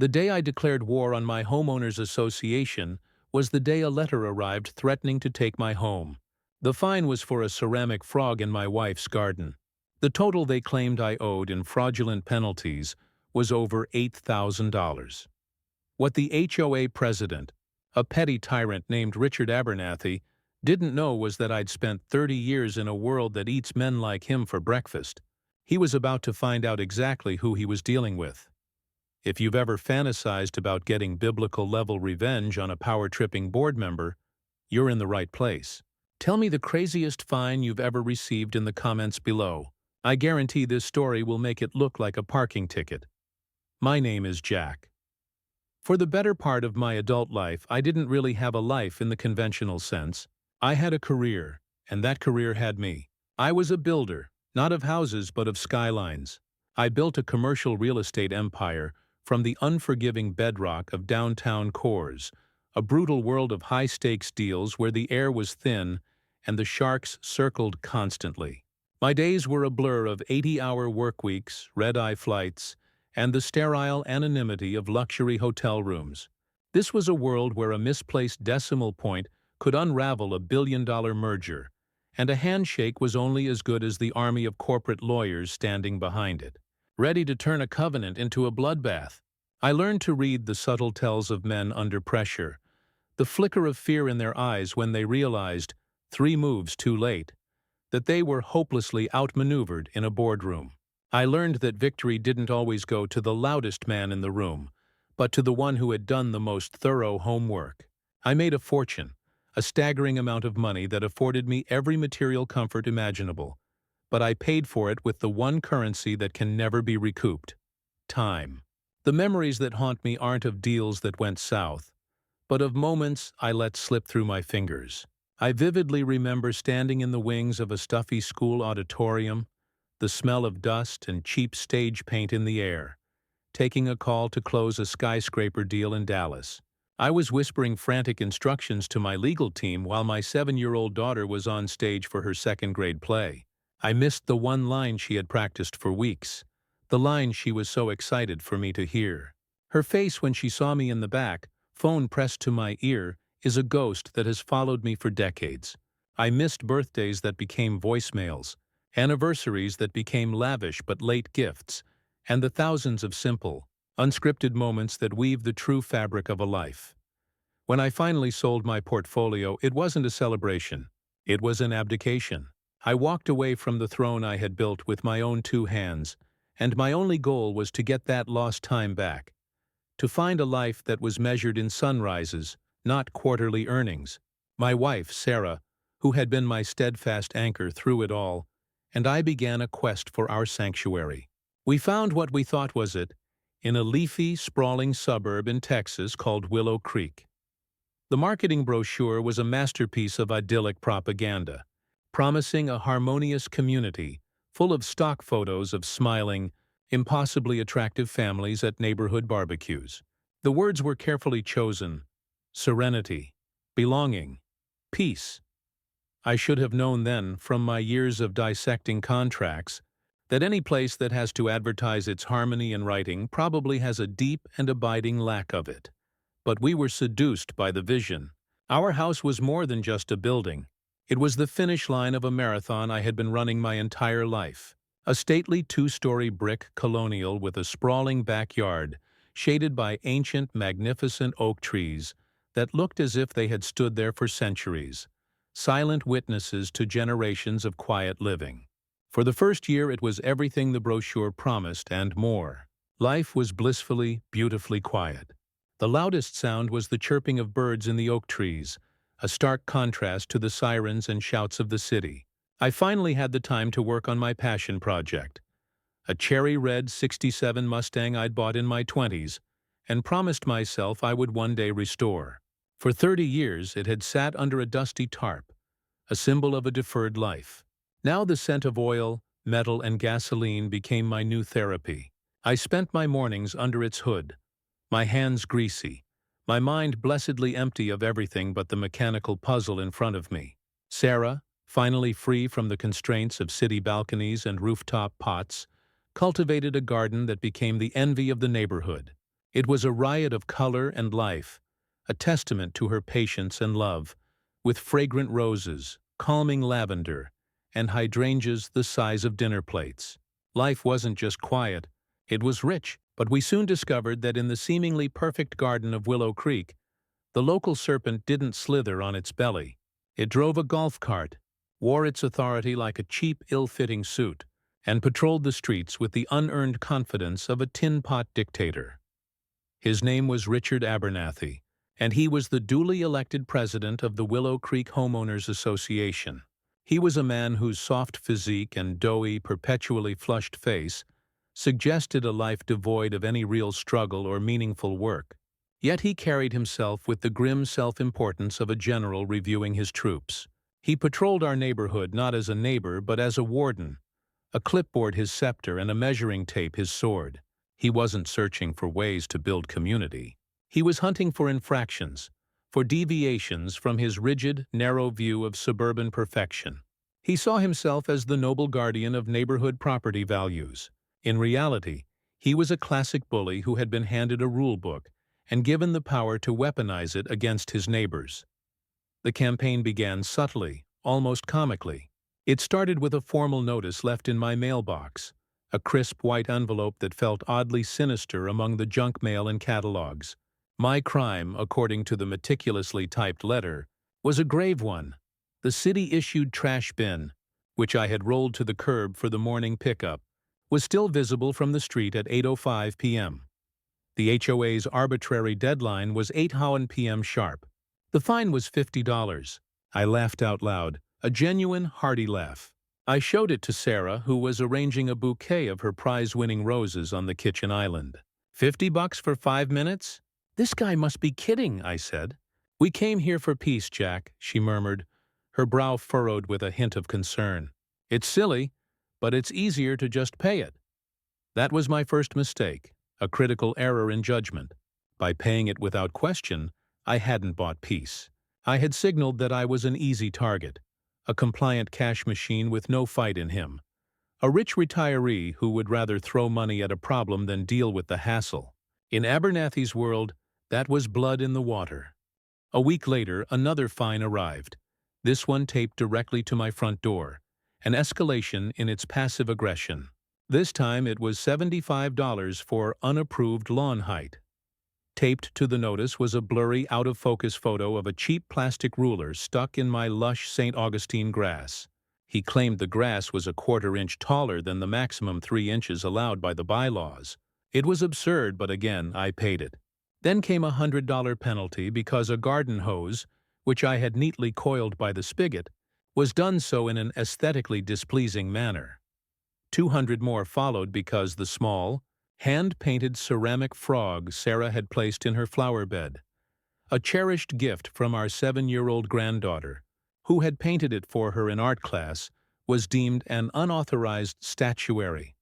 The day I declared war on my homeowners association was the day a letter arrived threatening to take my home. The fine was for a ceramic frog in my wife's garden. The total they claimed I owed in fraudulent penalties was over $8,000. What the HOA president, a petty tyrant named Richard Abernathy, didn't know was that I'd spent 30 years in a world that eats men like him for breakfast. He was about to find out exactly who he was dealing with. If you've ever fantasized about getting biblical-level revenge on a power-tripping board member, you're in the right place. Tell me the craziest fine you've ever received in the comments below. I guarantee this story will make it look like a parking ticket. My name is Jack. For the better part of my adult life, I didn't really have a life in the conventional sense. I had a career, and that career had me. I was a builder, not of houses but of skylines. I built a commercial real estate empire from the unforgiving bedrock of downtown cores, a brutal world of high-stakes deals where the air was thin and the sharks circled constantly. My days were a blur of 80-hour work weeks, red-eye flights, and the sterile anonymity of luxury hotel rooms. This was a world where a misplaced decimal point could unravel a billion-dollar merger, and a handshake was only as good as the army of corporate lawyers standing behind it, ready to turn a covenant into a bloodbath. I learned to read the subtle tells of men under pressure, the flicker of fear in their eyes when they realized, 3 moves too late, that they were hopelessly outmaneuvered in a boardroom. I learned that victory didn't always go to the loudest man in the room, but to the one who had done the most thorough homework. I made a fortune, a staggering amount of money that afforded me every material comfort imaginable, but I paid for it with the one currency that can never be recouped: time. The memories that haunt me aren't of deals that went south, but of moments I let slip through my fingers. I vividly remember standing in the wings of a stuffy school auditorium, the smell of dust and cheap stage paint in the air, taking a call to close a skyscraper deal in Dallas. I was whispering frantic instructions to my legal team while my 7-year-old daughter was on stage for her second-grade play. I missed the one line she had practiced for weeks, the line she was so excited for me to hear. Her face when she saw me in the back, phone pressed to my ear, is a ghost that has followed me for decades. I missed birthdays that became voicemails, anniversaries that became lavish but late gifts, and the thousands of simple, unscripted moments that weave the true fabric of a life. When I finally sold my portfolio, it wasn't a celebration. It was an abdication. I walked away from the throne I had built with my own 2 hands, and my only goal was to get that lost time back, to find a life that was measured in sunrises, not quarterly earnings. My wife, Sarah, who had been my steadfast anchor through it all, and I began a quest for our sanctuary. We found what we thought was it in a leafy, sprawling suburb in Texas called Willow Creek. The marketing brochure was a masterpiece of idyllic propaganda, promising a harmonious community full of stock photos of smiling, impossibly attractive families at neighborhood barbecues. The words were carefully chosen: serenity, belonging, peace. I should have known then, from my years of dissecting contracts, that any place that has to advertise its harmony in writing probably has a deep and abiding lack of it. But we were seduced by the vision. Our house was more than just a building. It was the finish line of a marathon I had been running my entire life. A stately 2-story brick colonial with a sprawling backyard, shaded by ancient, magnificent oak trees that looked as if they had stood there for centuries, silent witnesses to generations of quiet living. For the first year it was everything the brochure promised and more. Life was blissfully, beautifully quiet. The loudest sound was the chirping of birds in the oak trees, a stark contrast to the sirens and shouts of the city. I finally had the time to work on my passion project, a cherry-red '67 Mustang I'd bought in my 20s and promised myself I would one day restore. For 30 years it had sat under a dusty tarp, a symbol of a deferred life. Now the scent of oil, metal, and gasoline became my new therapy. I spent my mornings under its hood, my hands greasy, my mind blessedly empty of everything but the mechanical puzzle in front of me. Sarah, finally free from the constraints of city balconies and rooftop pots, cultivated a garden that became the envy of the neighborhood. It was a riot of color and life, a testament to her patience and love, with fragrant roses, calming lavender, and hydrangeas the size of dinner plates. Life wasn't just quiet, it was rich, but we soon discovered that in the seemingly perfect garden of Willow Creek, the local serpent didn't slither on its belly. It drove a golf cart, wore its authority like a cheap, ill-fitting suit, and patrolled the streets with the unearned confidence of a tin-pot dictator. His name was Richard Abernathy, and he was the duly elected president of the Willow Creek Homeowners Association. He was a man whose soft physique and doughy, perpetually flushed face suggested a life devoid of any real struggle or meaningful work. Yet he carried himself with the grim self-importance of a general reviewing his troops. He patrolled our neighborhood not as a neighbor but as a warden, a clipboard his scepter and a measuring tape his sword. He wasn't searching for ways to build community. He was hunting for infractions, for deviations from his rigid, narrow view of suburban perfection. He saw himself as the noble guardian of neighborhood property values. In reality, he was a classic bully who had been handed a rule book and given the power to weaponize it against his neighbors. The campaign began subtly, almost comically. It started with a formal notice left in my mailbox, a crisp white envelope that felt oddly sinister among the junk mail and catalogs. My crime, according to the meticulously typed letter, was a grave one. The city-issued trash bin, which I had rolled to the curb for the morning pickup, was still visible from the street at 8:05 p.m. The HOA's arbitrary deadline was 8:00 p.m. sharp. The fine was $50. I laughed out loud, a genuine, hearty laugh. I showed it to Sarah, who was arranging a bouquet of her prize-winning roses on the kitchen island. $50 for 5 minutes? This guy must be kidding, I said. We came here for peace, Jack, she murmured, her brow furrowed with a hint of concern. It's silly, but it's easier to just pay it. That was my first mistake, a critical error in judgment. By paying it without question, I hadn't bought peace. I had signaled that I was an easy target, a compliant cash machine with no fight in him, a rich retiree who would rather throw money at a problem than deal with the hassle. In Abernathy's world, that was blood in the water. A week later, another fine arrived, this one taped directly to my front door, an escalation in its passive aggression. This time it was $75 for unapproved lawn height. Taped to the notice was a blurry, out-of-focus photo of a cheap plastic ruler stuck in my lush St. Augustine grass. He claimed the grass was a quarter-inch taller than the maximum 3 inches allowed by the bylaws. It was absurd, but again, I paid it. Then came a $100 penalty because a garden hose, which I had neatly coiled by the spigot, was done so in an aesthetically displeasing manner. 200 more followed because the small, hand-painted ceramic frog Sarah had placed in her flower bed, a cherished gift from our 7-year-old granddaughter, who had painted it for her in art class, was deemed an unauthorized statuary.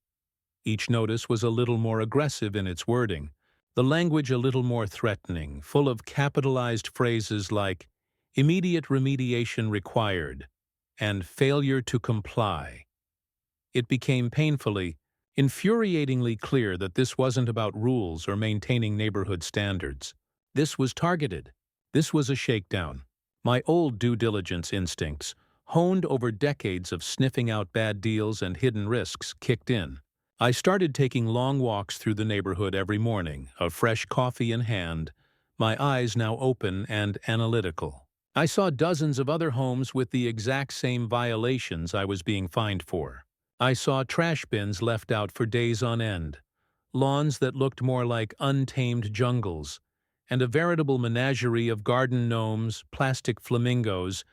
Each notice was a little more aggressive in its wording, the language a little more threatening, full of capitalized phrases like "immediate remediation required" and "failure to comply." It became painfully, infuriatingly clear that this wasn't about rules or maintaining neighborhood standards. This was targeted. This was a shakedown. My old due diligence instincts, honed over decades of sniffing out bad deals and hidden risks, kicked in. I started taking long walks through the neighborhood every morning, a fresh coffee in hand, my eyes now open and analytical. I saw dozens of other homes with the exact same violations I was being fined for. I saw trash bins left out for days on end, lawns that looked more like untamed jungles, and a veritable menagerie of garden gnomes, plastic flamingos,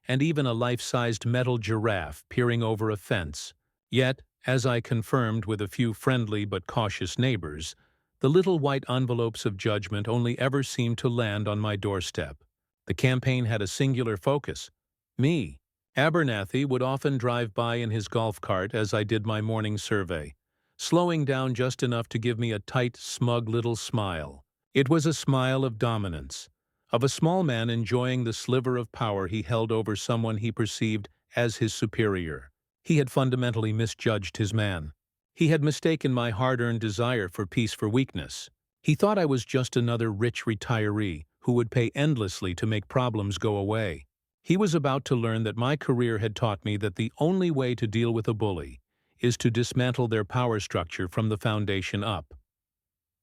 and even a life-sized metal giraffe peering over a fence. Yet, as I confirmed with a few friendly but cautious neighbors, the little white envelopes of judgment only ever seemed to land on my doorstep. The campaign had a singular focus: me. Abernathy would often drive by in his golf cart as I did my morning survey, slowing down just enough to give me a tight, smug little smile. It was a smile of dominance, of a small man enjoying the sliver of power he held over someone he perceived as his superior. He had fundamentally misjudged his man. He had mistaken my hard-earned desire for peace for weakness. He thought I was just another rich retiree who would pay endlessly to make problems go away. He was about to learn that my career had taught me that the only way to deal with a bully is to dismantle their power structure from the foundation up.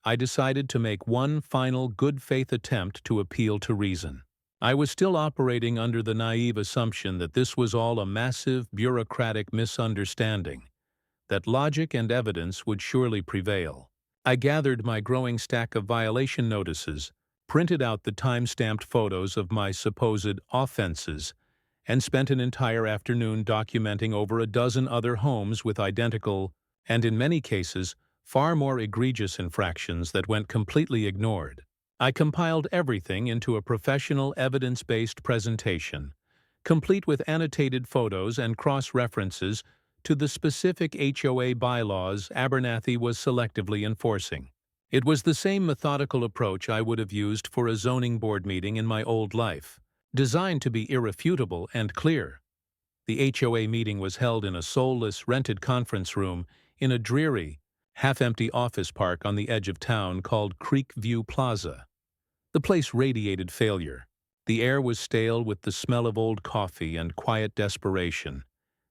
I decided to make one final good-faith attempt to appeal to reason. I was still operating under the naive assumption that this was all a massive bureaucratic misunderstanding, that logic and evidence would surely prevail. I gathered my growing stack of violation notices, printed out the time-stamped photos of my supposed offenses, and spent an entire afternoon documenting over a dozen other homes with identical, and in many cases, far more egregious infractions that went completely ignored. I compiled everything into a professional evidence-based presentation, complete with annotated photos and cross-references to the specific HOA bylaws Abernathy was selectively enforcing. It was the same methodical approach I would have used for a zoning board meeting in my old life, designed to be irrefutable and clear. The HOA meeting was held in a soulless, rented conference room in a dreary, half-empty office park on the edge of town called Creek View Plaza. The place radiated failure. The air was stale with the smell of old coffee and quiet desperation,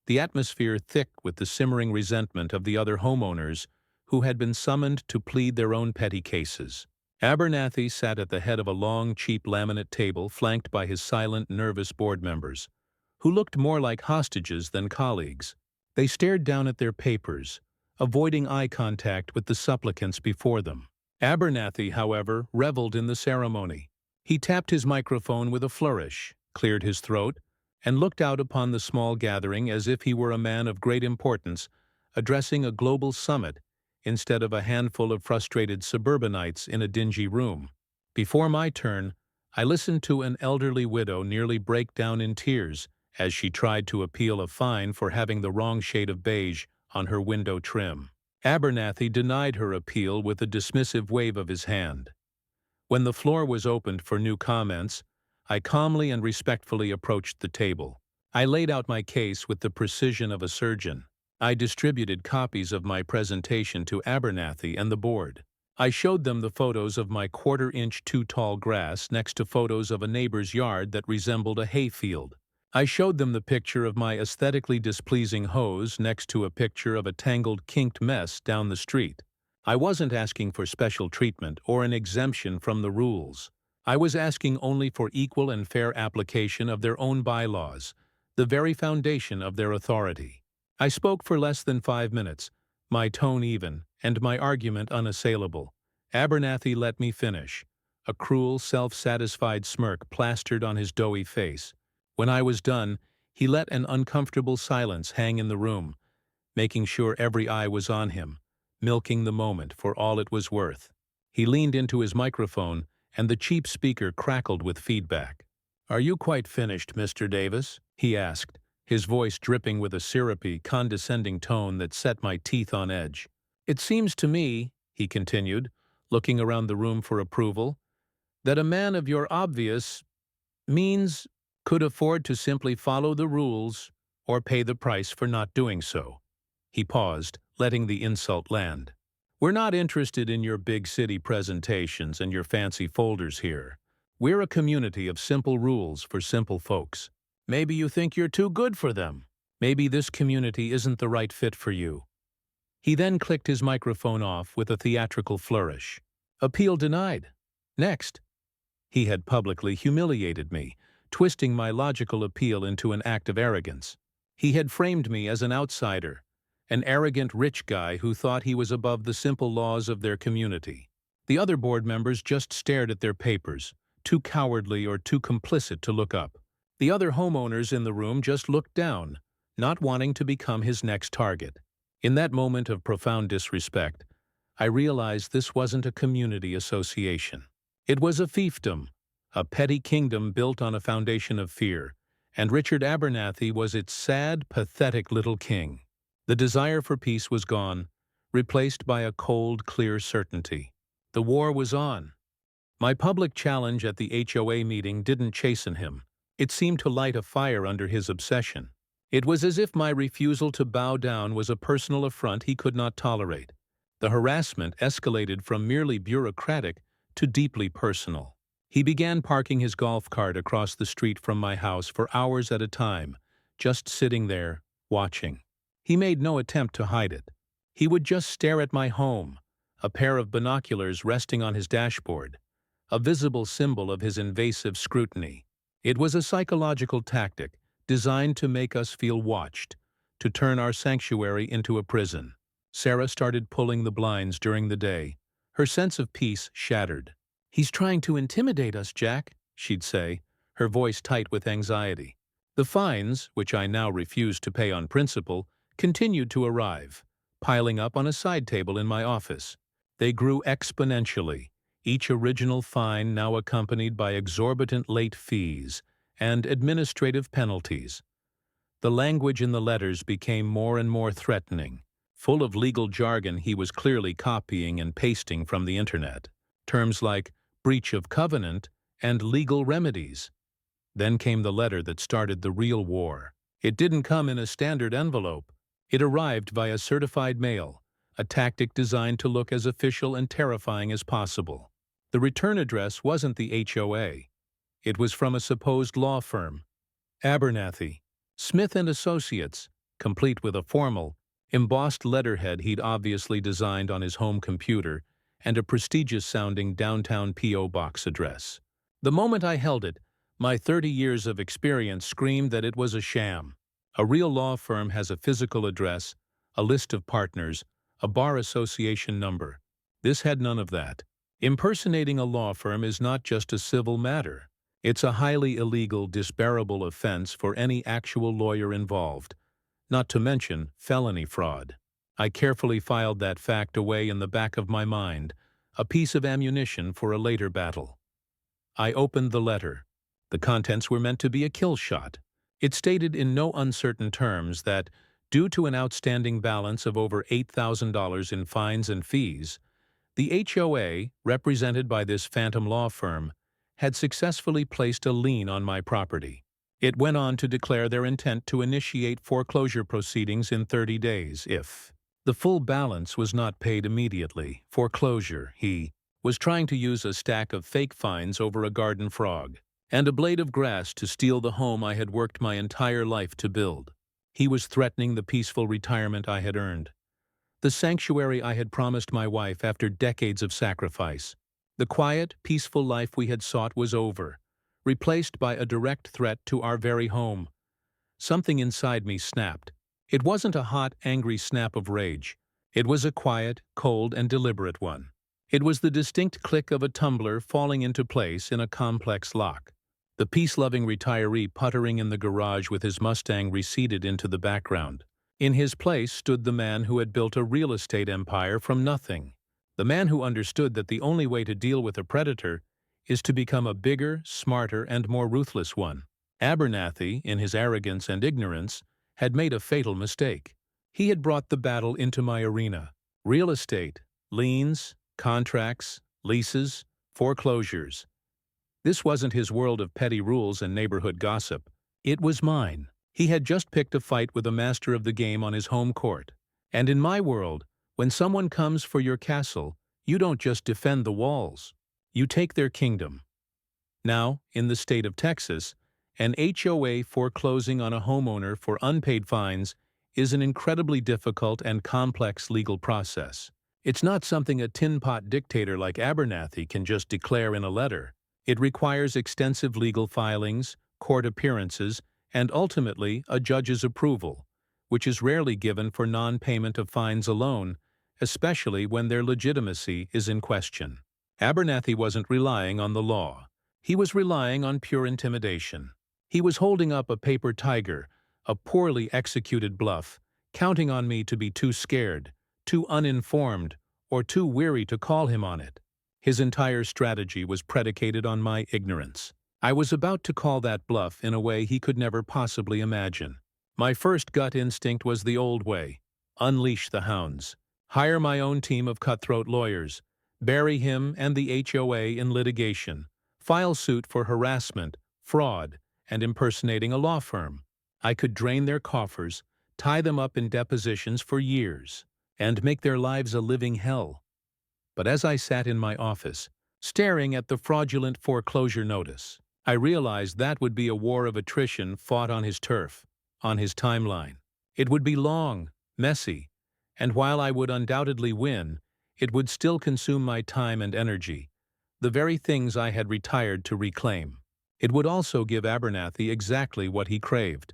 the atmosphere thick with the simmering resentment of the other homeowners who had been summoned to plead their own petty cases. Abernathy sat at the head of a long, cheap laminate table flanked by his silent, nervous board members, who looked more like hostages than colleagues. They stared down at their papers, avoiding eye contact with the supplicants before them. Abernathy, however, reveled in the ceremony. He tapped his microphone with a flourish, cleared his throat, and looked out upon the small gathering as if he were a man of great importance addressing a global summit instead of a handful of frustrated suburbanites in a dingy room. Before my turn, I listened to an elderly widow nearly break down in tears as she tried to appeal a fine for having the wrong shade of beige on her window trim. Abernathy denied her appeal with a dismissive wave of his hand. When the floor was opened for new comments, I calmly and respectfully approached the table. I laid out my case with the precision of a surgeon. I distributed copies of my presentation to Abernathy and the board. I showed them the photos of my quarter-inch too-tall grass next to photos of a neighbor's yard that resembled a hayfield. I showed them the picture of my aesthetically displeasing hose next to a picture of a tangled, kinked mess down the street. I wasn't asking for special treatment or an exemption from the rules. I was asking only for equal and fair application of their own bylaws, the very foundation of their authority. I spoke for less than 5 minutes, my tone even, and my argument unassailable. Abernathy let me finish, a cruel, self-satisfied smirk plastered on his doughy face. When I was done, he let an uncomfortable silence hang in the room, making sure every eye was on him, milking the moment for all it was worth. He leaned into his microphone, and the cheap speaker crackled with feedback. "Are you quite finished, Mr. Davis?" he asked, his voice dripping with a syrupy, condescending tone that set my teeth on edge. "It seems to me," he continued, looking around the room for approval, "that a man of your obvious means could afford to simply follow the rules or pay the price for not doing so." He paused, letting the insult land. "We're not interested in your big city presentations and your fancy folders here. We're a community of simple rules for simple folks. Maybe you think you're too good for them. Maybe this community isn't the right fit for you." He then clicked his microphone off with a theatrical flourish. "Appeal denied. Next." He had publicly humiliated me, twisting my logical appeal into an act of arrogance. He had framed me as an outsider, an arrogant rich guy who thought he was above the simple laws of their community. The other board members just stared at their papers, too cowardly or too complicit to look up. The other homeowners in the room just looked down, not wanting to become his next target. In that moment of profound disrespect, I realized this wasn't a community association. It was a fiefdom, a petty kingdom built on a foundation of fear, and Richard Abernathy was its sad, pathetic little king. The desire for peace was gone, replaced by a cold, clear certainty. The war was on. My public challenge at the HOA meeting didn't chasten him. It seemed to light a fire under his obsession. It was as if my refusal to bow down was a personal affront he could not tolerate. The harassment escalated from merely bureaucratic to deeply personal. He began parking his golf cart across the street from my house for hours at a time, just sitting there, watching. He made no attempt to hide it. He would just stare at my home, a pair of binoculars resting on his dashboard, a visible symbol of his invasive scrutiny. It was a psychological tactic designed to make us feel watched, to turn our sanctuary into a prison. Sarah started pulling the blinds during the day, her sense of peace shattered. "He's trying to intimidate us, Jack," she'd say, her voice tight with anxiety. The fines, which I now refused to pay on principle, continued to arrive, piling up on a side table in my office. They grew exponentially, each original fine now accompanied by exorbitant late fees and administrative penalties. The language in the letters became more and more threatening, full of legal jargon he was clearly copying and pasting from the internet. Terms like breach of covenant and legal remedies. Then came the letter that started the real war. It didn't come in a standard envelope. It arrived via certified mail, a tactic designed to look as official and terrifying as possible. The return address wasn't the HOA. It was from a supposed law firm, Abernathy, Smith & Associates, complete with a formal, embossed letterhead he'd obviously designed on his home computer and a prestigious-sounding downtown P.O. box address. The moment I held it, my 30 years of experience screamed that it was a sham. A real law firm has a physical address, a list of partners, a bar association number. This had none of that. Impersonating a law firm is not just a civil matter. It's a highly illegal, disbarable offense for any actual lawyer involved, not to mention felony fraud. I carefully filed that fact away in the back of my mind, a piece of ammunition for a later battle. I opened the letter. The contents were meant to be a kill shot. It stated in no uncertain terms that, due to an outstanding balance of over $8,000 in fines and fees, the HOA, represented by this phantom law firm, had successfully placed a lien on my property. It went on to declare their intent to initiate foreclosure proceedings in 30 days if the full balance was not paid immediately. Foreclosure, he was trying to use a stack of fake fines over a garden frog and a blade of grass to steal the home I had worked my entire life to build. He was threatening the peaceful retirement I had earned, the sanctuary I had promised my wife after decades of sacrifice. The quiet, peaceful life we had sought was over, replaced by a direct threat to our very home. Something inside me snapped. It wasn't a hot, angry snap of rage. It was a quiet, cold, and deliberate one. It was the distinct click of a tumbler falling into place in a complex lock. The peace-loving retiree puttering in the garage with his Mustang receded into the background. In his place stood the man who had built a real estate empire from nothing. The man who understood that the only way to deal with a predator is to become a bigger, smarter, and more ruthless one. Abernathy, in his arrogance and ignorance, had made a fatal mistake. He had brought the battle into my arena. Real estate, liens, contracts, leases, foreclosures. This wasn't his world of petty rules and neighborhood gossip. It was mine. He had just picked a fight with a master of the game on his home court. And in my world, when someone comes for your castle, you don't just defend the walls. You take their kingdom. Now, in the state of Texas, an HOA foreclosing on a homeowner for unpaid fines is an incredibly difficult and complex legal process. It's not something a tin-pot dictator like Abernathy can just declare in a letter. It requires extensive legal filings, court appearances, and ultimately a judge's approval, which is rarely given for non-payment of fines alone, especially when their legitimacy is in question. Abernathy wasn't relying on the law. He was relying on pure intimidation. He was holding up a paper tiger, a poorly executed bluff, counting on me to be too scared, too uninformed, or too weary to call him on it. His entire strategy was predicated on my ignorance. I was about to call that bluff in a way he could never possibly imagine. My first gut instinct was the old way: unleash the hounds. Hire my own team of cutthroat lawyers. Bury him and the HOA in litigation. File suit for harassment, fraud, and impersonating a law firm. I could drain their coffers, tie them up in depositions for years. and make their lives a living hell. But as I sat in my office, staring at the fraudulent foreclosure notice, I realized that would be a war of attrition fought on his turf, on his timeline. It would be long, messy, and while I would undoubtedly win, it would still consume my time and energy, the very things I had retired to reclaim. It would also give Abernathy exactly what he craved: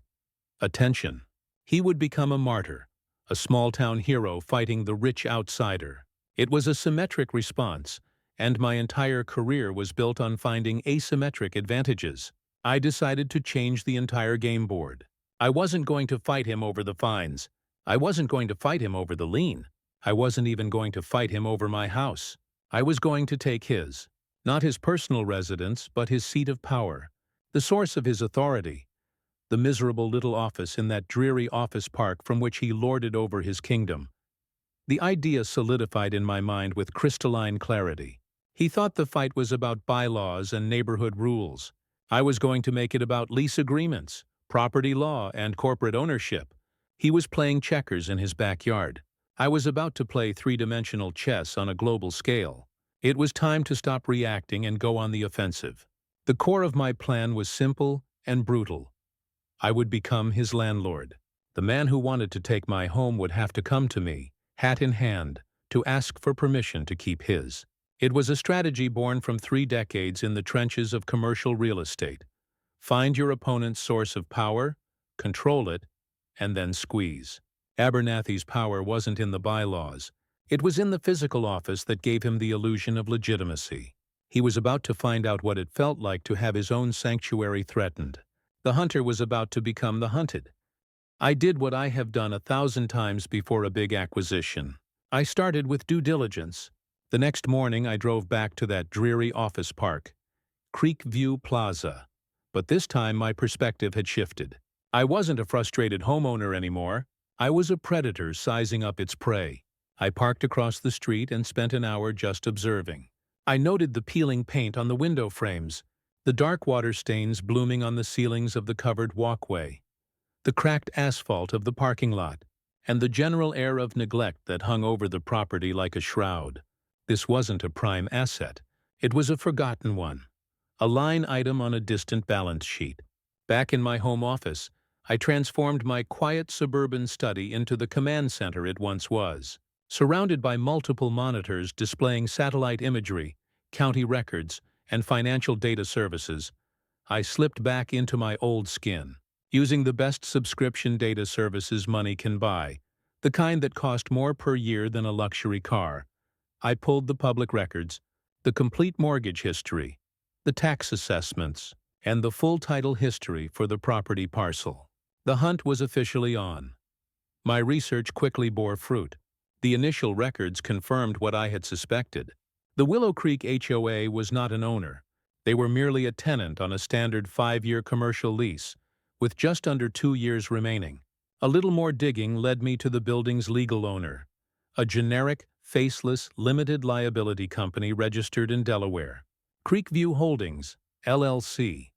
attention. He would become a martyr, a small-town hero fighting the rich outsider. It was a symmetric response, and my entire career was built on finding asymmetric advantages. I decided to change the entire game board. I wasn't going to fight him over the fines. I wasn't going to fight him over the lien. I wasn't even going to fight him over my house. I was going to take his, not his personal residence, but his seat of power, the source of his authority, the miserable little office in that dreary office park from which he lorded over his kingdom. The idea solidified in my mind with crystalline clarity. He thought the fight was about bylaws and neighborhood rules. I was going to make it about lease agreements, property law, and corporate ownership. He was playing checkers in his backyard. I was about to play three-dimensional chess on a global scale. It was time to stop reacting and go on the offensive. The core of my plan was simple and brutal. I would become his landlord. The man who wanted to take my home would have to come to me, hat in hand, to ask for permission to keep his. It was a strategy born from 3 decades in the trenches of commercial real estate. Find your opponent's source of power, control it, and then squeeze. Abernathy's power wasn't in the bylaws. It was in the physical office that gave him the illusion of legitimacy. He was about to find out what it felt like to have his own sanctuary threatened. The hunter was about to become the hunted. I did what I have done 1,000 times before a big acquisition. I started with due diligence. The next morning I drove back to that dreary office park, Creekview Plaza. But this time my perspective had shifted. I wasn't a frustrated homeowner anymore. I was a predator sizing up its prey. I parked across the street and spent an hour just observing. I noted the peeling paint on the window frames, the dark water stains blooming on the ceilings of the covered walkway, the cracked asphalt of the parking lot, and the general air of neglect that hung over the property like a shroud. This wasn't a prime asset. It was a forgotten one, a line item on a distant balance sheet. Back in my home office, I transformed my quiet suburban study into the command center it once was. Surrounded by multiple monitors displaying satellite imagery, county records, and financial data services, I slipped back into my old skin, using the best subscription data services money can buy, the kind that cost more per year than a luxury car. I pulled the public records, the complete mortgage history, the tax assessments, and the full title history for the property parcel. The hunt was officially on. My research quickly bore fruit. The initial records confirmed what I had suspected. The Willow Creek HOA was not an owner. They were merely a tenant on a standard 5-year commercial lease, with just under 2 years remaining. A little more digging led me to the building's legal owner, a generic, faceless, limited liability company registered in Delaware, Creekview Holdings, LLC.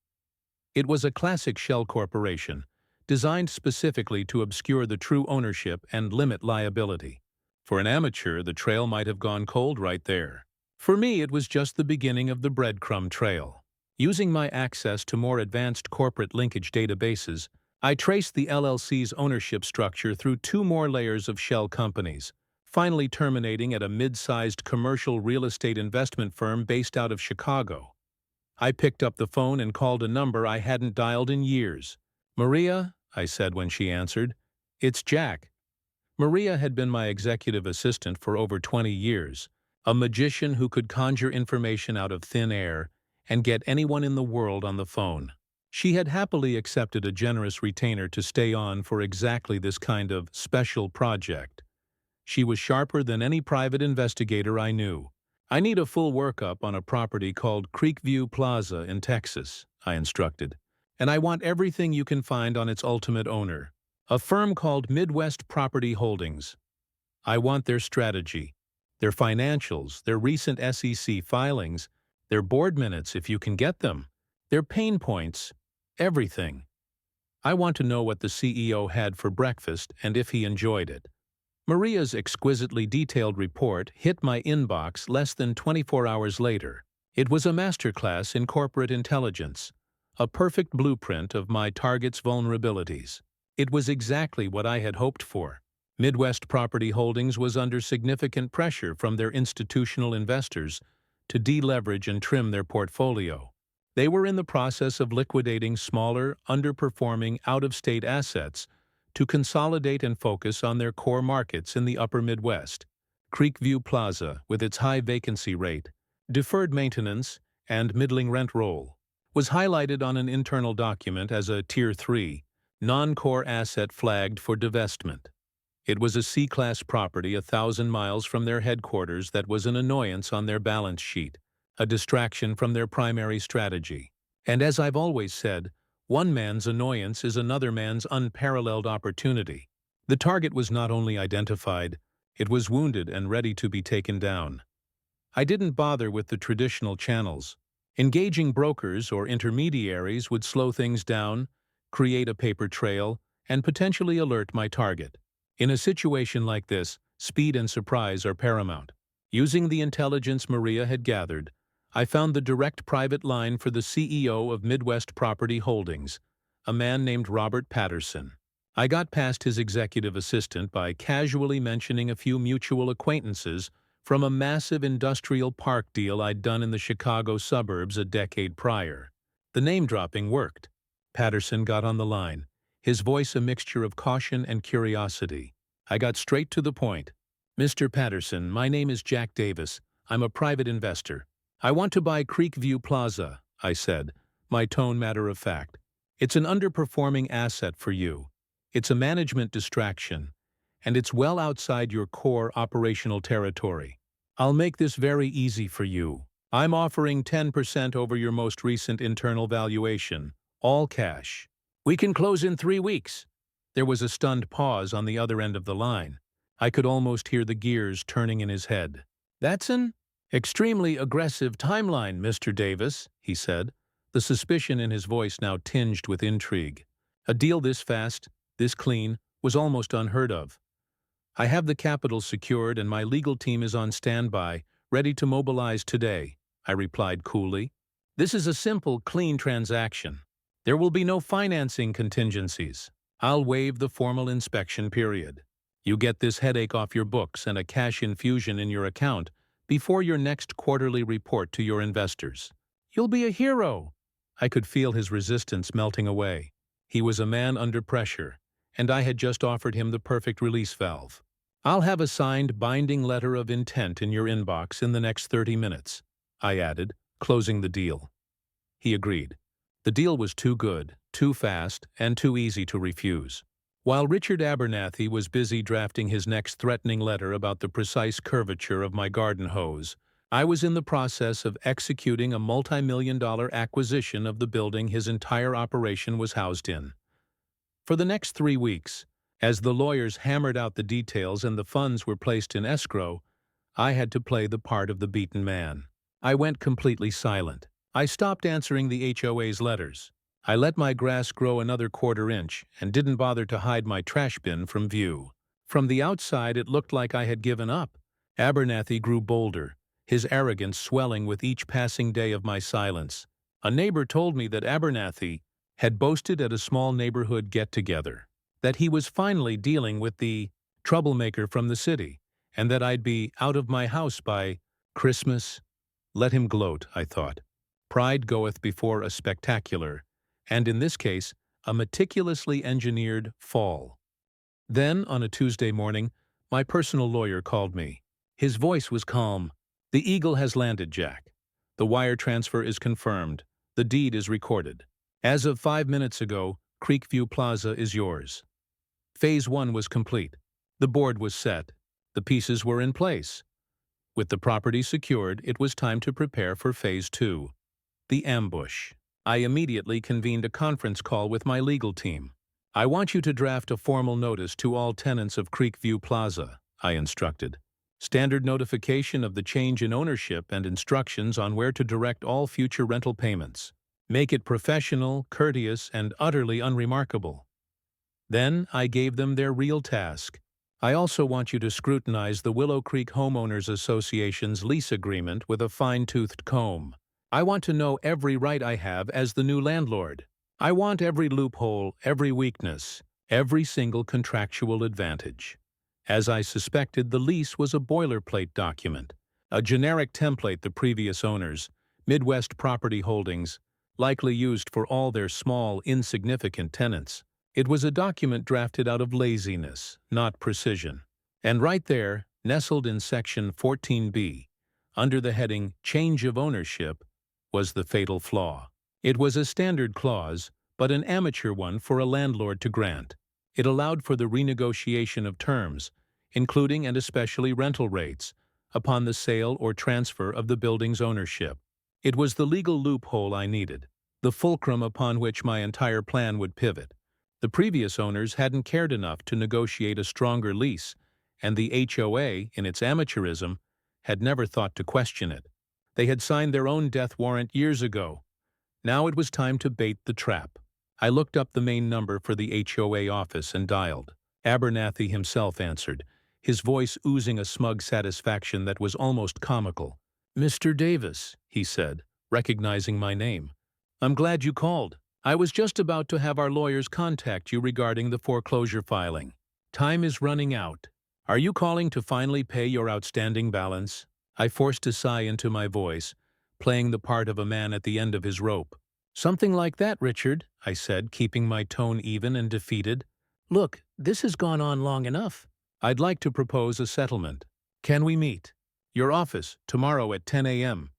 It was a classic shell corporation, designed specifically to obscure the true ownership and limit liability. For an amateur, the trail might have gone cold right there. For me, it was just the beginning of the breadcrumb trail. Using my access to more advanced corporate linkage databases, I traced the LLC's ownership structure through 2 more layers of shell companies, finally terminating at a mid-sized commercial real estate investment firm based out of Chicago. I picked up the phone and called a number I hadn't dialed in years. "Maria," I said when she answered, "it's Jack." Maria had been my executive assistant for over 20 years, a magician who could conjure information out of thin air and get anyone in the world on the phone. She had happily accepted a generous retainer to stay on for exactly this kind of special project. She was sharper than any private investigator I knew. "I need a full workup on a property called Creekview Plaza in Texas," I instructed. "And I want everything you can find on its ultimate owner, a firm called Midwest Property Holdings. I want their strategy, their financials, their recent SEC filings, their board minutes if you can get them, their pain points, everything. I want to know what the CEO had for breakfast and if he enjoyed it." Maria's exquisitely detailed report hit my inbox less than 24 hours later. It was a masterclass in corporate intelligence, a perfect blueprint of my target's vulnerabilities. It was exactly what I had hoped for. Midwest Property Holdings was under significant pressure from their institutional investors to deleverage and trim their portfolio. They were in the process of liquidating smaller, underperforming, out-of-state assets to consolidate and focus on their core markets in the upper Midwest. Creekview Plaza, with its high vacancy rate, deferred maintenance, and middling rent roll, was highlighted on an internal document as a Tier 3, non-core asset flagged for divestment. It was a C-class property 1,000 miles from their headquarters that was an annoyance on their balance sheet, a distraction from their primary strategy. And as I've always said, one man's annoyance is another man's unparalleled opportunity. The target was not only identified, it was wounded and ready to be taken down. I didn't bother with the traditional channels. Engaging brokers or intermediaries would slow things down, create a paper trail, and potentially alert my target. In a situation like this, speed and surprise are paramount. Using the intelligence Maria had gathered, I found the direct private line for the CEO of Midwest Property Holdings, a man named Robert Patterson. I got past his executive assistant by casually mentioning a few mutual acquaintances from a massive industrial park deal I'd done in the Chicago suburbs a decade prior. The name-dropping worked. Patterson got on the line, his voice a mixture of caution and curiosity. I got straight to the point. "Mr. Patterson, my name is Jack Davis. I'm a private investor. I want to buy Creekview Plaza," I said, my tone matter of fact. "It's an underperforming asset for you. It's a management distraction, and it's well outside your core operational territory. I'll make this very easy for you. I'm offering 10% over your most recent internal valuation, all cash. We can close in 3 weeks." There was a stunned pause on the other end of the line. I could almost hear the gears turning in his head. "That's an extremely aggressive timeline, Mr. Davis," he said, the suspicion in his voice now tinged with intrigue. A deal this fast, this clean, was almost unheard of. "I have the capital secured and my legal team is on standby, ready to mobilize today," I replied coolly. "This is a simple, clean transaction. There will be no financing contingencies. I'll waive the formal inspection period. You get this headache off your books and a cash infusion in your account before your next quarterly report to your investors. You'll be a hero." I could feel his resistance melting away. He was a man under pressure, and I had just offered him the perfect release valve. "I'll have a signed binding letter of intent in your inbox in the next 30 minutes, I added, closing the deal. He agreed. The deal was too good, too fast, and too easy to refuse. While Richard Abernathy was busy drafting his next threatening letter about the precise curvature of my garden hose, I was in the process of executing a multi-million-dollar acquisition of the building his entire operation was housed in. For the next 3 weeks, as the lawyers hammered out the details and the funds were placed in escrow, I had to play the part of the beaten man. I went completely silent. I stopped answering the HOA's letters. I let my grass grow another 1/4 inch and didn't bother to hide my trash bin from view. From the outside, it looked like I had given up. Abernathy grew bolder, his arrogance swelling with each passing day of my silence. A neighbor told me that Abernathy had boasted at a small neighborhood get-together that he was finally dealing with the troublemaker from the city, and that I'd be out of my house by Christmas. Let him gloat, I thought. Pride goeth before a spectacular, and in this case, a meticulously engineered fall. Then, on a Tuesday morning, my personal lawyer called me. His voice was calm. "The Eagle has landed, Jack. The wire transfer is confirmed. The deed is recorded. As of 5 minutes ago, Creekview Plaza is yours." Phase 1 was complete. The board was set. The pieces were in place. With the property secured, it was time to prepare for Phase 2. The ambush. I immediately convened a conference call with my legal team. "I want you to draft a formal notice to all tenants of Creekview Plaza," I instructed. "Standard notification of the change in ownership and instructions on where to direct all future rental payments. Make it professional, courteous, and utterly unremarkable." Then I gave them their real task. I also want you to scrutinize the Willow Creek Homeowners Association's lease agreement with a fine-toothed comb. I want to know every right I have as the new landlord. I want every loophole, every weakness, every single contractual advantage. As I suspected, the lease was a boilerplate document, a generic template the previous owners, Midwest Property Holdings, likely used for all their small, insignificant tenants. It was a document drafted out of laziness, not precision. And right there, nestled in Section 14B, under the heading Change of Ownership, was the fatal flaw. It was a standard clause, but an amateur one for a landlord to grant. It allowed for the renegotiation of terms, including and especially rental rates, upon the sale or transfer of the building's ownership. It was the legal loophole I needed, the fulcrum upon which my entire plan would pivot. The previous owners hadn't cared enough to negotiate a stronger lease, and the HOA, in its amateurism, had never thought to question it. They had signed their own death warrant years ago. Now it was time to bait the trap. I looked up the main number for the HOA office and dialed. Abernathy himself answered, his voice oozing a smug satisfaction that was almost comical. "Mr. Davis," he said, recognizing my name. "I'm glad you called. I was just about to have our lawyers contact you regarding the foreclosure filing. Time is running out. Are you calling to finally pay your outstanding balance?" I forced a sigh into my voice, playing the part of a man at the end of his rope. "Something like that, Richard," I said, keeping my tone even and defeated. "Look, this has gone on long enough. I'd like to propose a settlement. Can we meet? Your office, tomorrow at 10 a.m.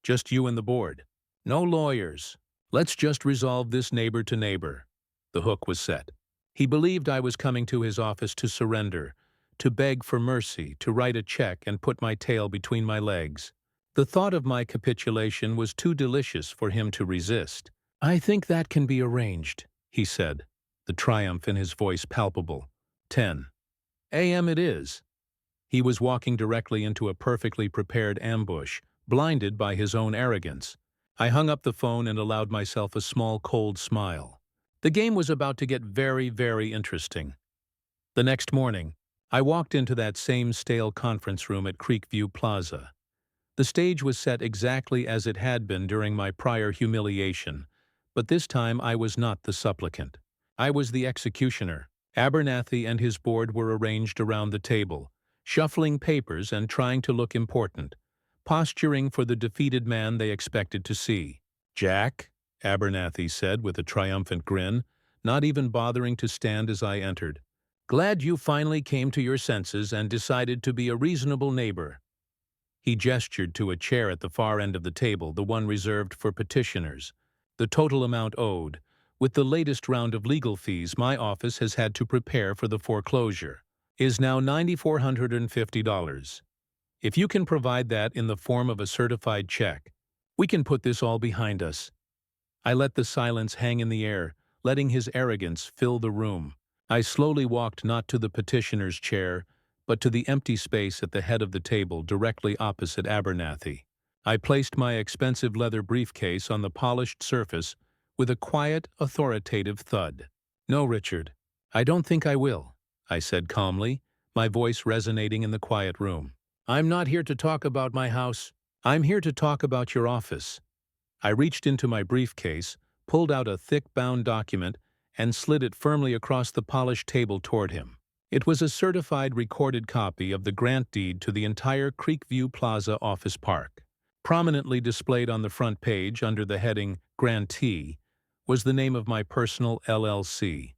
Just you and the board. No lawyers. Let's just resolve this neighbor to neighbor." The hook was set. He believed I was coming to his office to surrender, to beg for mercy, to write a check and put my tail between my legs. The thought of my capitulation was too delicious for him to resist. "I think that can be arranged," he said, the triumph in his voice palpable. 10 a.m. it is. He was walking directly into a perfectly prepared ambush, blinded by his own arrogance. I hung up the phone and allowed myself a small, cold smile. The game was about to get very, very interesting. The next morning, I walked into that same stale conference room at Creekview Plaza. The stage was set exactly as it had been during my prior humiliation, but this time I was not the supplicant. I was the executioner. Abernathy and his board were arranged around the table, shuffling papers and trying to look important, posturing for the defeated man they expected to see. "Jack," Abernathy said with a triumphant grin, not even bothering to stand as I entered. "Glad you finally came to your senses and decided to be a reasonable neighbor." He gestured to a chair at the far end of the table, the one reserved for petitioners. "The total amount owed, with the latest round of legal fees my office has had to prepare for the foreclosure, is now $9,450. If you can provide that in the form of a certified check, we can put this all behind us." I let the silence hang in the air, letting his arrogance fill the room. I slowly walked not to the petitioner's chair, but to the empty space at the head of the table directly opposite Abernathy. I placed my expensive leather briefcase on the polished surface with a quiet, authoritative thud. "No, Richard, I don't think I will," I said calmly, my voice resonating in the quiet room. "I'm not here to talk about my house. I'm here to talk about your office." I reached into my briefcase, pulled out a thick bound document, and slid it firmly across the polished table toward him. It was a certified recorded copy of the grant deed to the entire Creekview Plaza office park. Prominently displayed on the front page under the heading Grantee was the name of my personal LLC.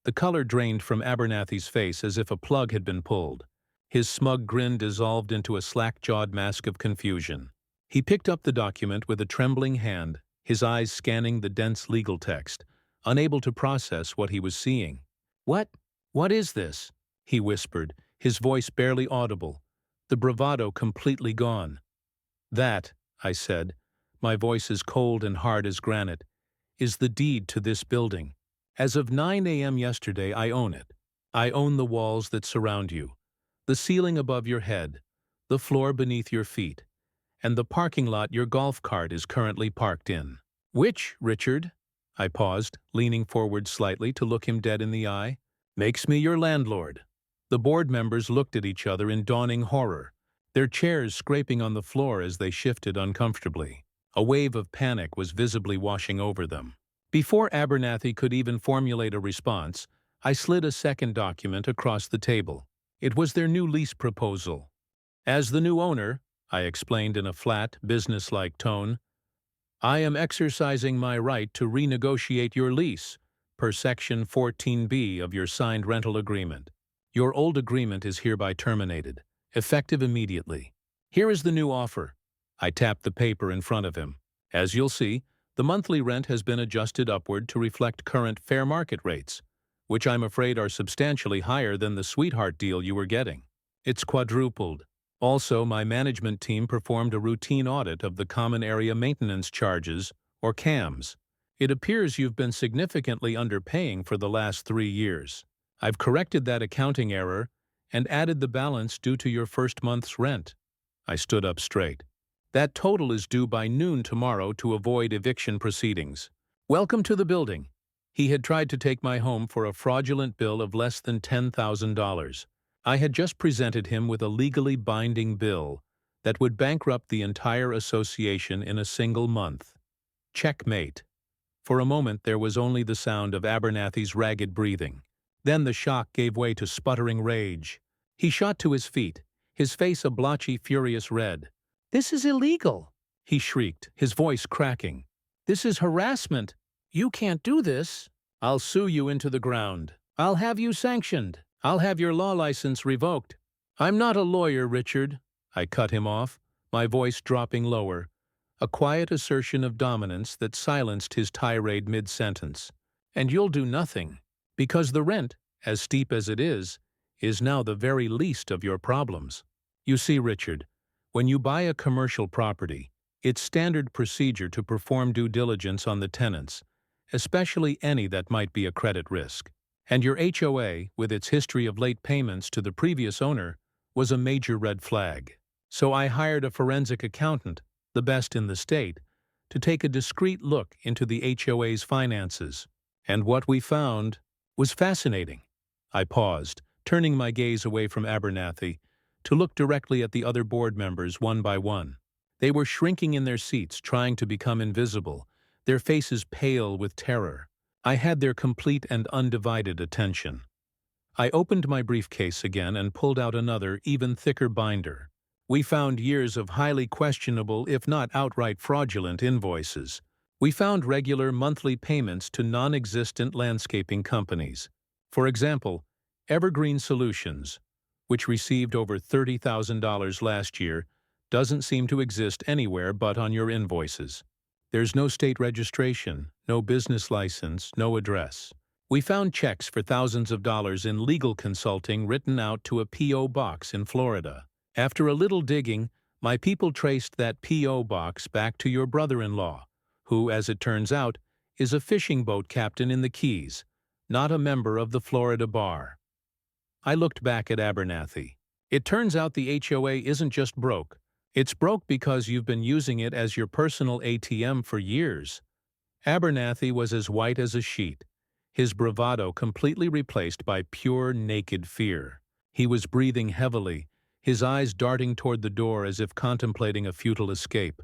The color drained from Abernathy's face as if a plug had been pulled. His smug grin dissolved into a slack-jawed mask of confusion. He picked up the document with a trembling hand, his eyes scanning the dense legal text, unable to process what he was seeing. What is this?" he whispered, his voice barely audible, the bravado completely gone. "That," I said, my voice as cold and hard as granite, "is the deed to this building. As of 9 a.m. yesterday, I own it. I own the walls that surround you, the ceiling above your head, the floor beneath your feet, and the parking lot your golf cart is currently parked in." "Which, Richard?" I paused, leaning forward slightly to look him dead in the eye. "Makes me your landlord." The board members looked at each other in dawning horror, their chairs scraping on the floor as they shifted uncomfortably. A wave of panic was visibly washing over them. Before Abernathy could even formulate a response, I slid a second document across the table. It was their new lease proposal. As the new owner, I explained in a flat, businesslike tone, I am exercising my right to renegotiate your lease, per Section 14B of your signed rental agreement. Your old agreement is hereby terminated, effective immediately. Here is the new offer. I tapped the paper in front of him. As you'll see, the monthly rent has been adjusted upward to reflect current fair market rates, which I'm afraid are substantially higher than the sweetheart deal you were getting. It's quadrupled. Also, my management team performed a routine audit of the Common Area Maintenance Charges, or CAMs. It appears you've been significantly underpaying for the last 3 years. I've corrected that accounting error and added the balance due to your first month's rent. I stood up straight. That total is due by noon tomorrow to avoid eviction proceedings. Welcome to the building. He had tried to take my home for a fraudulent bill of less than $10,000. I had just presented him with a legally binding bill that would bankrupt the entire association in a single month. Checkmate. For a moment there was only the sound of Abernathy's ragged breathing. Then the shock gave way to sputtering rage. He shot to his feet, his face a blotchy, furious red. "This is illegal!" he shrieked, his voice cracking. "This is harassment! You can't do this! I'll sue you into the ground. I'll have you sanctioned. I'll have your law license revoked." "I'm not a lawyer, Richard," I cut him off, my voice dropping lower, a quiet assertion of dominance that silenced his tirade mid-sentence. "And you'll do nothing, because the rent, as steep as it is now the very least of your problems. You see, Richard, when you buy a commercial property, it's standard procedure to perform due diligence on the tenants, especially any that might be a credit risk. And your HOA, with its history of late payments to the previous owner, was a major red flag. So I hired a forensic accountant, the best in the state, to take a discreet look into the HOA's finances. And what we found was fascinating." I paused, turning my gaze away from Abernathy to look directly at the other board members one by one. They were shrinking in their seats, trying to become invisible, their faces pale with terror. I had their complete and undivided attention. I opened my briefcase again and pulled out another, even thicker binder. We found years of highly questionable, if not outright fraudulent, invoices. We found regular monthly payments to non-existent landscaping companies. For example, Evergreen Solutions, which received over $30,000 last year, doesn't seem to exist anywhere but on your invoices. There's no state registration, no business license, no address. We found checks for thousands of dollars in legal consulting written out to a P.O. box in Florida. After a little digging, my people traced that P.O. box back to your brother-in-law, who, as it turns out, is a fishing boat captain in the Keys, not a member of the Florida Bar. I looked back at Abernathy. It turns out the HOA isn't just broke. It's broke because you've been using it as your personal ATM for years. Abernathy was as white as a sheet, his bravado completely replaced by pure, naked fear. He was breathing heavily, his eyes darting toward the door as if contemplating a futile escape.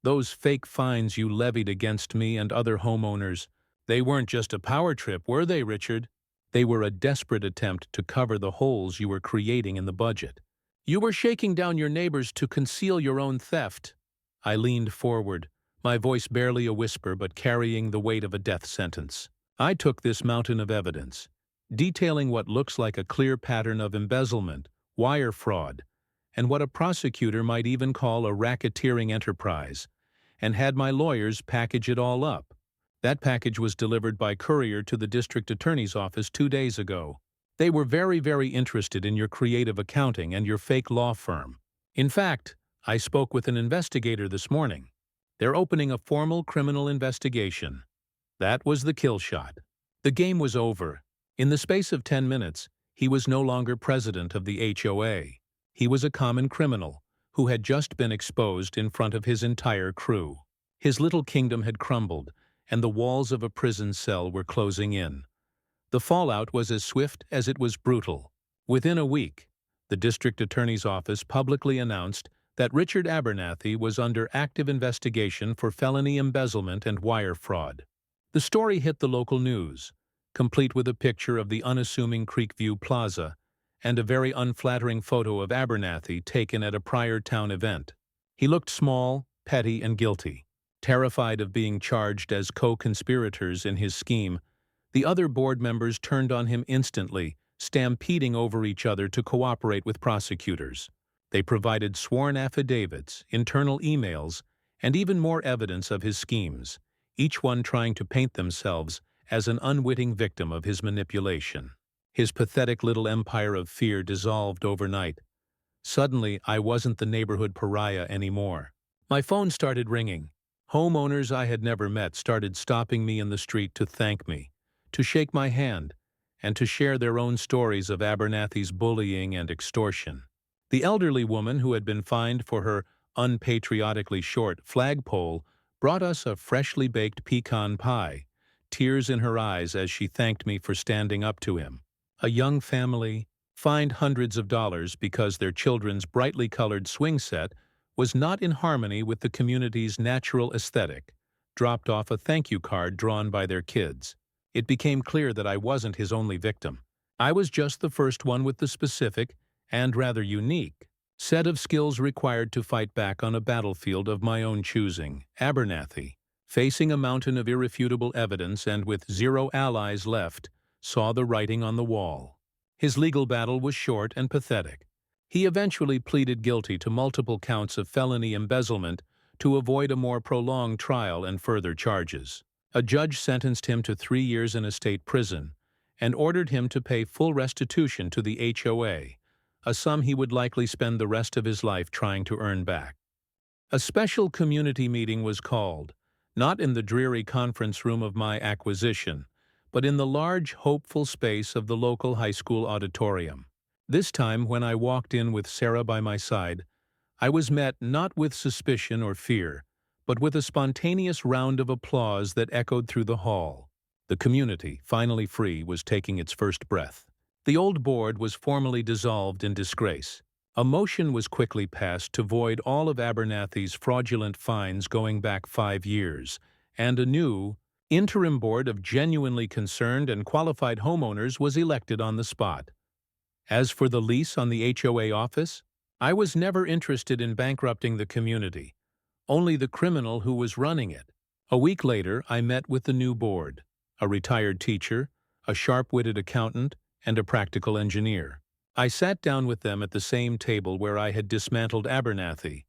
"Those fake fines you levied against me and other homeowners, they weren't just a power trip, were they, Richard? They were a desperate attempt to cover the holes you were creating in the budget. You were shaking down your neighbors to conceal your own theft." I leaned forward, my voice barely a whisper but carrying the weight of a death sentence. I took this mountain of evidence, detailing what looks like a clear pattern of embezzlement, wire fraud, and what a prosecutor might even call a racketeering enterprise, and had my lawyers package it all up. That package was delivered by courier to the district attorney's office 2 days ago. They were very, very interested in your creative accounting and your fake law firm. In fact, I spoke with an investigator this morning. They're opening a formal criminal investigation. That was the kill shot. The game was over. In the space of 10 minutes, he was no longer president of the HOA. He was a common criminal who had just been exposed in front of his entire crew. His little kingdom had crumbled, and the walls of a prison cell were closing in. The fallout was as swift as it was brutal. Within a week, the district attorney's office publicly announced that Richard Abernathy was under active investigation for felony embezzlement and wire fraud. The story hit the local news, complete with a picture of the unassuming Creekview Plaza and a very unflattering photo of Abernathy taken at a prior town event. He looked small, petty, and guilty. Terrified of being charged as co-conspirators in his scheme, the other board members turned on him instantly, stampeding over each other to cooperate with prosecutors. They provided sworn affidavits, internal emails, and even more evidence of his schemes, each one trying to paint themselves as an unwitting victim of his manipulation. His pathetic little empire of fear dissolved overnight. Suddenly, I wasn't the neighborhood pariah anymore. My phone started ringing. Homeowners I had never met started stopping me in the street to thank me, to shake my hand, and to share their own stories of Abernathy's bullying and extortion. The elderly woman who had been fined for her unpatriotically short flagpole brought us a freshly baked pecan pie, tears in her eyes as she thanked me for standing up to him. A young family, fined hundreds of dollars because their children's brightly colored swing set was not in harmony with the community's natural aesthetic, dropped off a thank you card drawn by their kids. It became clear that I wasn't his only victim. I was just the first one with the specific, and rather unique, set of skills required to fight back on a battlefield of my own choosing. Abernathy, facing a mountain of irrefutable evidence and with zero allies left, saw the writing on the wall. His legal battle was short and pathetic. He eventually pleaded guilty to multiple counts of felony embezzlement to avoid a more prolonged trial and further charges. A judge sentenced him to 3 years in a state prison and ordered him to pay full restitution to the HOA, a sum he would likely spend the rest of his life trying to earn back. A special community meeting was called, not in the dreary conference room of my acquisition, but in the large, hopeful space of the local high school auditorium. This time, when I walked in with Sarah by my side, I was met not with suspicion or fear, but with a spontaneous round of applause that echoed through the hall. The community, finally free, was taking its first breath. The old board was formally dissolved in disgrace. A motion was quickly passed to void all of Abernathy's fraudulent fines going back 5 years, and a new, interim board of genuinely concerned and qualified homeowners was elected on the spot. As for the lease on the HOA office, I was never interested in bankrupting the community, only the criminal who was running it. A week later, I met with the new board, a retired teacher, a sharp-witted accountant, and a practical engineer. I sat down with them at the same table where I had dismantled Abernathy,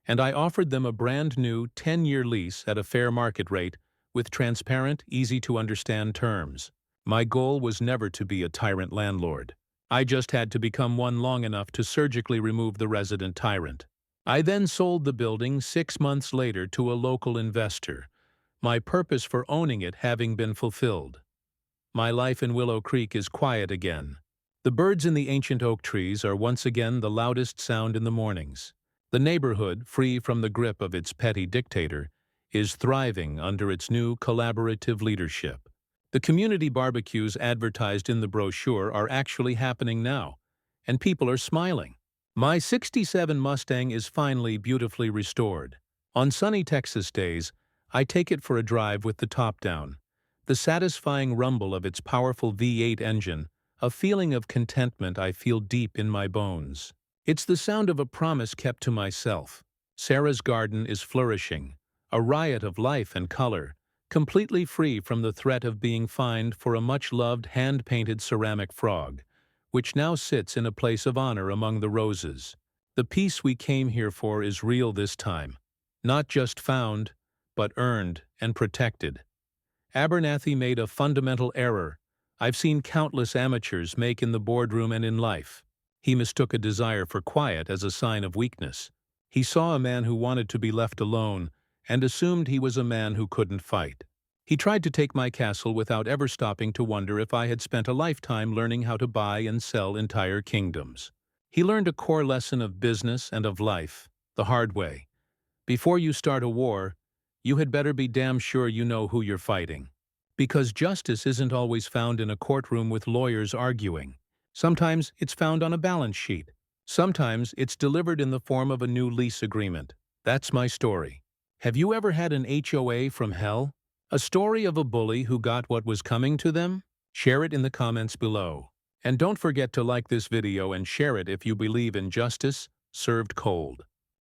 and I offered them a brand-new 10-year lease at a fair market rate with transparent, easy-to-understand terms. My goal was never to be a tyrant landlord. I just had to become one long enough to surgically remove the resident tyrant. I then sold the building 6 months later to a local investor, my purpose for owning it having been fulfilled. My life in Willow Creek is quiet again. The birds in the ancient oak trees are once again the loudest sound in the mornings. The neighborhood, free from the grip of its petty dictator, is thriving under its new collaborative leadership. The community barbecues advertised in the brochure are actually happening now, and people are smiling. My '67 Mustang is finally beautifully restored. On sunny Texas days, I take it for a drive with the top down. The satisfying rumble of its powerful V8 engine, a feeling of contentment I feel deep in my bones. It's the sound of a promise kept to myself. Sarah's garden is flourishing, a riot of life and color, completely free from the threat of being fined for a much-loved hand-painted ceramic frog, which now sits in a place of honor among the roses. The peace we came here for is real this time, not just found, but earned and protected. Abernathy made a fundamental error I've seen countless amateurs make in the boardroom and in life. He mistook a desire for quiet as a sign of weakness. He saw a man who wanted to be left alone and assumed he was a man who couldn't fight. He tried to take my castle without ever stopping to wonder if I had spent a lifetime learning how to buy and sell entire kingdoms. He learned a core lesson of business and of life, the hard way. Before you start a war, you had better be damn sure you know who you're fighting. Because justice isn't always found in a courtroom with lawyers arguing. Sometimes it's found on a balance sheet. Sometimes it's delivered in the form of a new lease agreement. That's my story. Have you ever had an HOA from hell? A story of a bully who got what was coming to them? Share it in the comments below. And don't forget to like this video and share it if you believe in justice served cold.